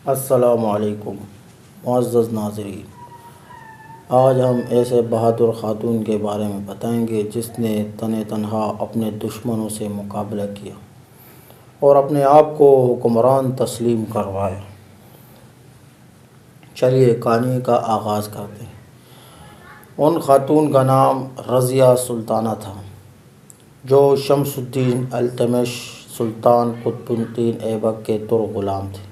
السلام علیکم معزز ناظرین، آج ہم ایسے بہادر خاتون کے بارے میں بتائیں گے جس نے تنہا اپنے دشمنوں سے مقابلہ کیا اور اپنے آپ کو حکمران تسلیم کروایا۔ چلیے کہانی کا آغاز کرتے ہیں۔ ان خاتون کا نام رضیہ سلطانہ تھا جو شمس الدین التمش سلطان قطب الدین ایبک کے تر غلام تھے۔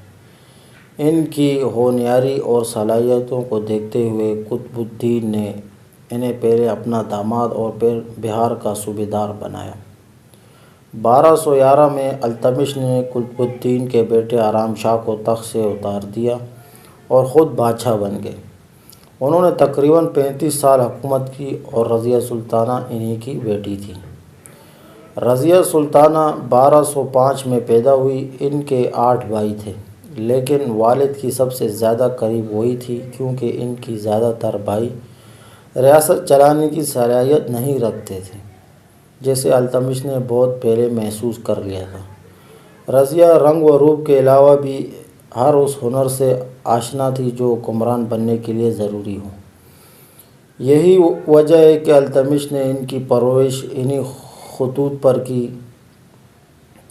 ان کی ہونہاری اور صلاحیتوں کو دیکھتے ہوئے قطب الدین نے انہیں پہلے اپنا داماد اور پھر بہار کا صوبیدار بنایا۔ 1211 میں التمش نے قطب الدین کے بیٹے آرام شاہ کو تخت سے اتار دیا اور خود بادشاہ بن گئے۔ انہوں نے تقریباً 35 سال حکومت کی اور رضیہ سلطانہ انہی کی بیٹی تھی۔ رضیہ سلطانہ 1205 میں پیدا ہوئی۔ ان کے 8 بھائی تھے، لیکن والد کی سب سے زیادہ قریب وہی تھی کیونکہ ان کی زیادہ تر بھائی ریاست چلانے کی صلاحیت نہیں رکھتے تھے، جسے التمش نے بہت پہلے محسوس کر لیا تھا۔ رضیہ رنگ و روپ کے علاوہ بھی ہر اس ہنر سے آشنا تھی جو حکمران بننے کے لیے ضروری ہو۔ یہی وجہ ہے کہ التمش نے ان کی پرورش انہی خطوط پر کی۔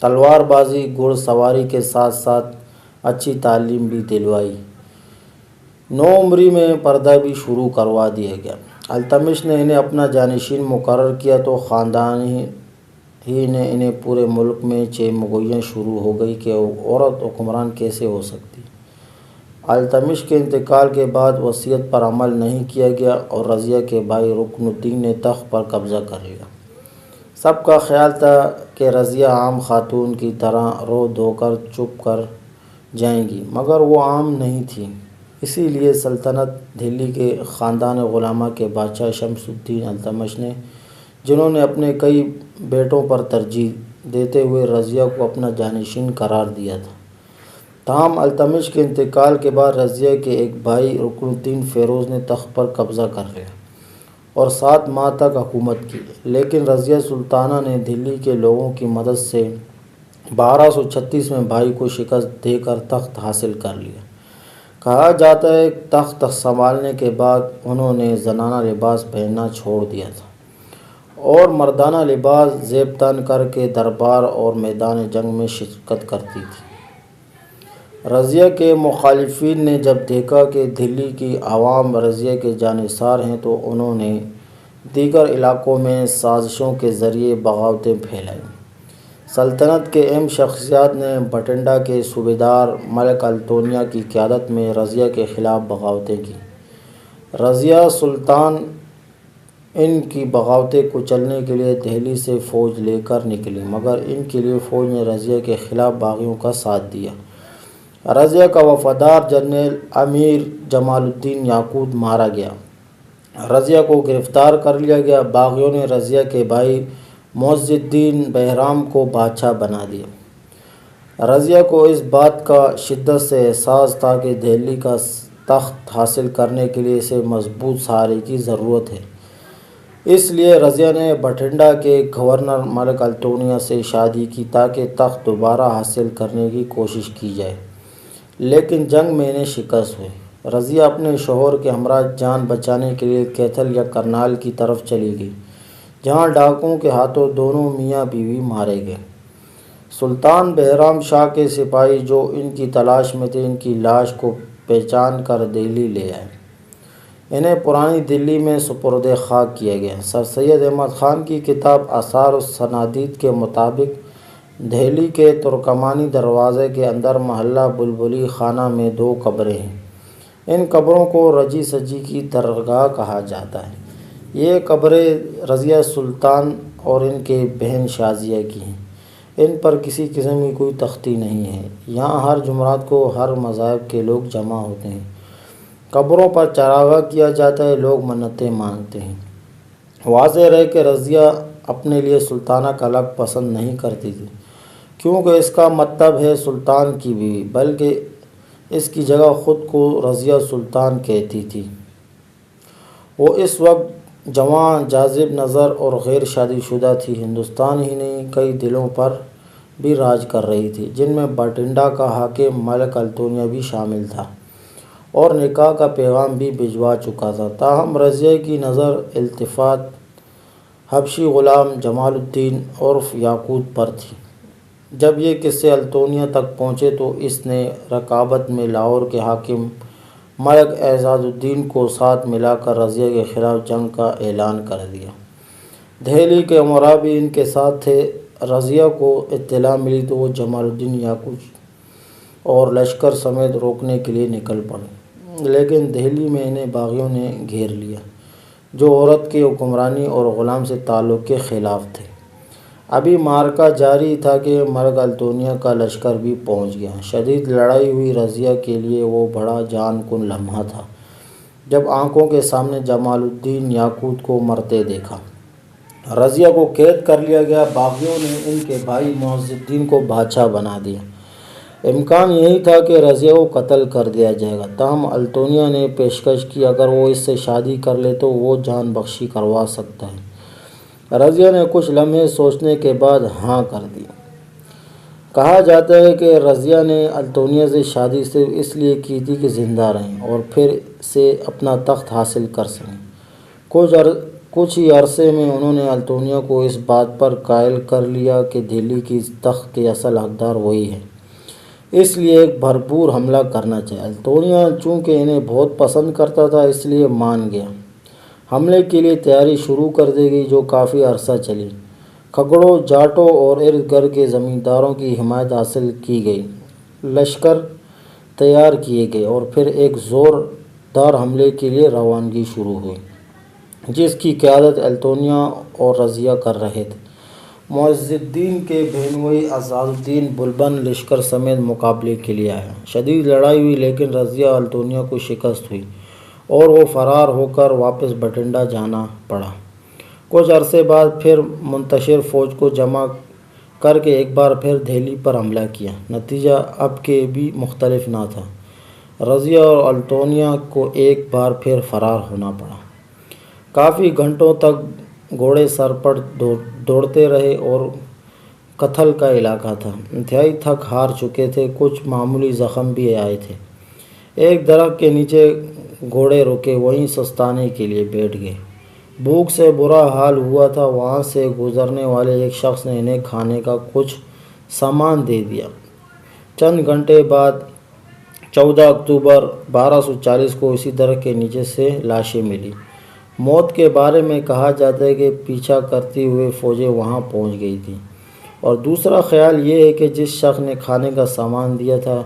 تلوار بازی، گھڑ سواری کے ساتھ ساتھ اچھی تعلیم بھی دلوائی۔ 9 عمری میں پردہ بھی شروع کروا دیا گیا۔ التمش نے انہیں اپنا جانشین مقرر کیا تو خاندان ہی نے انہیں پورے ملک میں چہمگوئیاں شروع ہو گئی کہ عورت حکمران کیسے ہو سکتی۔ التمش کے انتقال کے بعد وصیت پر عمل نہیں کیا گیا اور رضیہ کے بھائی رکن الدین نے تخت پر قبضہ کر لیا۔ سب کا خیال تھا کہ رضیہ عام خاتون کی طرح رو دھو کر چپ کر جائیں گی، مگر وہ عام نہیں تھی۔ اسی لیے سلطنت دہلی کے خاندان غلامہ کے بادشاہ شمس الدین التمش نے، جنہوں نے اپنے کئی بیٹوں پر ترجیح دیتے ہوئے رضیہ کو اپنا جانشین قرار دیا تھا۔ تاہم التمش کے انتقال کے بعد رضیہ کے ایک بھائی رکن الدین فیروز نے تخت پر قبضہ کر لیا اور 7 ماہ تک حکومت کی، لیکن رضیہ سلطانہ نے دہلی کے لوگوں کی مدد سے 1236 میں بھائی کو شکست دے کر تخت حاصل کر لیا۔ کہا جاتا ہے تخت سنبھالنے کے بعد انہوں نے زنانہ لباس پہننا چھوڑ دیا تھا اور مردانہ لباس زیب تن کر کے دربار اور میدان جنگ میں شرکت کرتی تھی۔ رضیہ کے مخالفین نے جب دیکھا کہ دہلی کی عوام رضیہ کے جانثار ہیں تو انہوں نے دیگر علاقوں میں سازشوں کے ذریعے بغاوتیں پھیلائیں۔ سلطنت کے اہم شخصیات نے بٹھنڈا کے صوبیدار ملک التونیا کی قیادت میں رضیہ کے خلاف بغاوتیں کی۔ رضیہ سلطان ان کی بغاوتیں کچلنے کے لیے دہلی سے فوج لے کر نکلی، مگر ان کے لیے فوج نے رضیہ کے خلاف باغیوں کا ساتھ دیا۔ رضیہ کا وفادار جنرل امیر جمال الدین یاقوت مارا گیا۔ رضیہ کو گرفتار کر لیا گیا۔ باغیوں نے رضیہ کے بھائی معز الدین بہرام کو بادشاہ بنا دیا۔ رضیہ کو اس بات کا شدت سے احساس تھا کہ دہلی کا تخت حاصل کرنے کے لیے اسے مضبوط سہارے کی ضرورت ہے۔ اس لیے رضیہ نے بٹھنڈا کے گورنر ملک التونیا سے شادی کی تاکہ تخت دوبارہ حاصل کرنے کی کوشش کی جائے، لیکن جنگ میں انہیں شکست ہوئی۔ رضیہ اپنے شوہر کے ہمراہ جان بچانے کے لیے کیتھل یا کرنال کی طرف چلی گئی، جہاں ڈاکوؤں کے ہاتھوں دونوں میاں بیوی مارے گئے۔ سلطان بہرام شاہ کے سپاہی جو ان کی تلاش میں تھے ان کی لاش کو پہچان کر دہلی لے آئے۔ انہیں پرانی دلی میں سپرد خاک کیا گیا۔ سر سید احمد خان کی کتاب آثار السنادید کے مطابق دہلی کے ترکمانی دروازے کے اندر محلہ بلبلی خانہ میں 2 قبریں ہیں۔ ان قبروں کو رجی سجی کی درگاہ کہا جاتا ہے۔ یہ قبریں رضیہ سلطان اور ان کے بہن شازیہ کی ہیں۔ ان پر کسی قسم کی کوئی تختی نہیں ہے۔ یہاں ہر جمعرات کو ہر مذاہب کے لوگ جمع ہوتے ہیں۔ قبروں پر چراغاں کیا جاتا ہے، لوگ منتیں مانگتے ہیں۔ واضح رہے کہ رضیہ اپنے لیے سلطانہ کا لقب پسند نہیں کرتی تھی، کیونکہ اس کا مطلب ہے سلطان کی بیوی، بلکہ اس کی جگہ خود کو رضیہ سلطان کہتی تھی۔ وہ اس وقت جوان، جاذب نظر اور غیر شادی شدہ تھی۔ ہندوستان ہی نہیں کئی دلوں پر بھی راج کر رہی تھی، جن میں بٹنڈا کا حاکم ملک التونیا بھی شامل تھا اور نکاح کا پیغام بھی بھجوا چکا تھا۔ تاہم رضیہ کی نظر التفات حبشی غلام جمال الدین عرف یاقوت پر تھی۔ جب یہ قصے التونیا تک پہنچے تو اس نے رکابت میں لاہور کے حاکم ملک اعزاز الدین کو ساتھ ملا کر رضیہ کے خلاف جنگ کا اعلان کر دیا۔ دہلی کے امراء بھی ان کے ساتھ تھے۔ رضیہ کو اطلاع ملی تو وہ جمال الدین یاقوت اور لشکر سمیت روکنے کے لیے نکل پڑی، لیکن دہلی میں انہیں باغیوں نے گھیر لیا، جو عورت کی حکمرانی اور غلام سے تعلق کے خلاف تھے۔ ابھی معرکہ جاری تھا کہ ملک التونیا کا لشکر بھی پہنچ گیا۔ شدید لڑائی ہوئی۔ رضیہ کے لیے وہ بڑا جان کن لمحہ تھا جب آنکھوں کے سامنے جمال الدین یاقوت کو مرتے دیکھا۔ رضیہ کو قید کر لیا گیا۔ باغیوں نے ان کے بھائی معز الدین کو بادشاہ بنا دیا۔ امکان یہی تھا کہ رضیہ کو قتل کر دیا جائے گا، تاہم التونیا نے پیشکش کی اگر وہ اس سے شادی کر لے تو وہ جان بخشی کروا سکتا ہے۔ رضیہ نے کچھ لمحے سوچنے کے بعد ہاں کر دی۔ کہا جاتا ہے کہ رضیہ نے التونیا سے شادی صرف اس لیے کی تھی کہ زندہ رہیں اور پھر سے اپنا تخت حاصل کر سکیں۔ کچھ ہی عرصے میں انہوں نے التونیا کو اس بات پر قائل کر لیا کہ دہلی کی تخت کے اصل حقدار وہی ہے، اس لیے ایک بھرپور حملہ کرنا چاہیے۔ التونیا چونکہ انہیں بہت پسند کرتا تھا اس لیے مان گیا۔ حملے کے لیے تیاری شروع کر دی گئی، جو کافی عرصہ چلی۔ کھگڑوں، جاٹوں اور ارد گرد کے زمینداروں کی حمایت حاصل کی گئی، لشکر تیار کیے گئے اور پھر ایک زوردار حملے کے لیے روانگی شروع ہوئی، جس کی قیادت التونیا اور رضیہ کر رہے تھے۔ معز الدین کے بہنوئی اعزاز الدین بلبن لشکر سمیت مقابلے کے لیے آیا۔ شدید لڑائی ہوئی، لیکن رضیہ التونیا کو شکست ہوئی اور وہ فرار ہو کر واپس بٹنڈا جانا پڑا۔ کچھ عرصے بعد پھر منتشر فوج کو جمع کر کے ایک بار پھر دہلی پر حملہ کیا۔ نتیجہ اب کے بھی مختلف نہ تھا۔ رضیہ اور التونیا کو ایک بار پھر فرار ہونا پڑا۔ کافی گھنٹوں تک گھوڑے سر پر دوڑتے رہے اور قتل کا علاقہ تھا۔ انتہائی تھک ہار چکے تھے، کچھ معمولی زخم بھی آئے تھے۔ ایک درخت کے نیچے گھوڑے رکے، وہیں سستانے کے لیے بیٹھ گئے۔ بھوک سے برا حال ہوا تھا۔ وہاں سے گزرنے والے ایک شخص نے انہیں کھانے کا کچھ سامان دے دیا۔ چند گھنٹے بعد 14 اکتوبر 1240 کو اسی درخت کے نیچے سے لاشیں ملی۔ موت کے بارے میں کہا جاتا ہے کہ پیچھا کرتی ہوئے فوجیں وہاں پہنچ گئی تھیں، اور دوسرا خیال یہ ہے کہ جس شخص نے کھانے کا سامان دیا تھا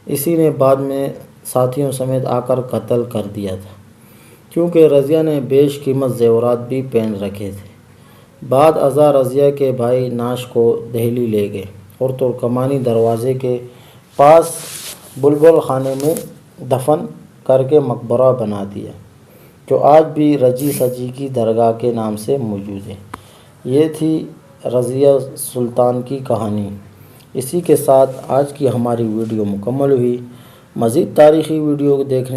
اسی نے بعد میں ساتھیوں سمیت آ کر قتل کر دیا تھا، کیونکہ رضیہ نے بیش قیمت زیورات بھی پہن رکھے تھے۔ بعد ازاں رضیہ کے بھائی ناش کو دہلی لے گئے اور ترکمانی دروازے کے پاس بلبل خانے میں دفن کر کے مقبرہ بنا دیا، جو آج بھی رجی سجی کی درگاہ کے نام سے موجود ہے۔ یہ تھی رضیہ سلطان کی کہانی۔ اسی کے ساتھ آج کی ہماری ویڈیو مکمل ہوئی۔ مزید تاریخی ویڈیو دیکھنے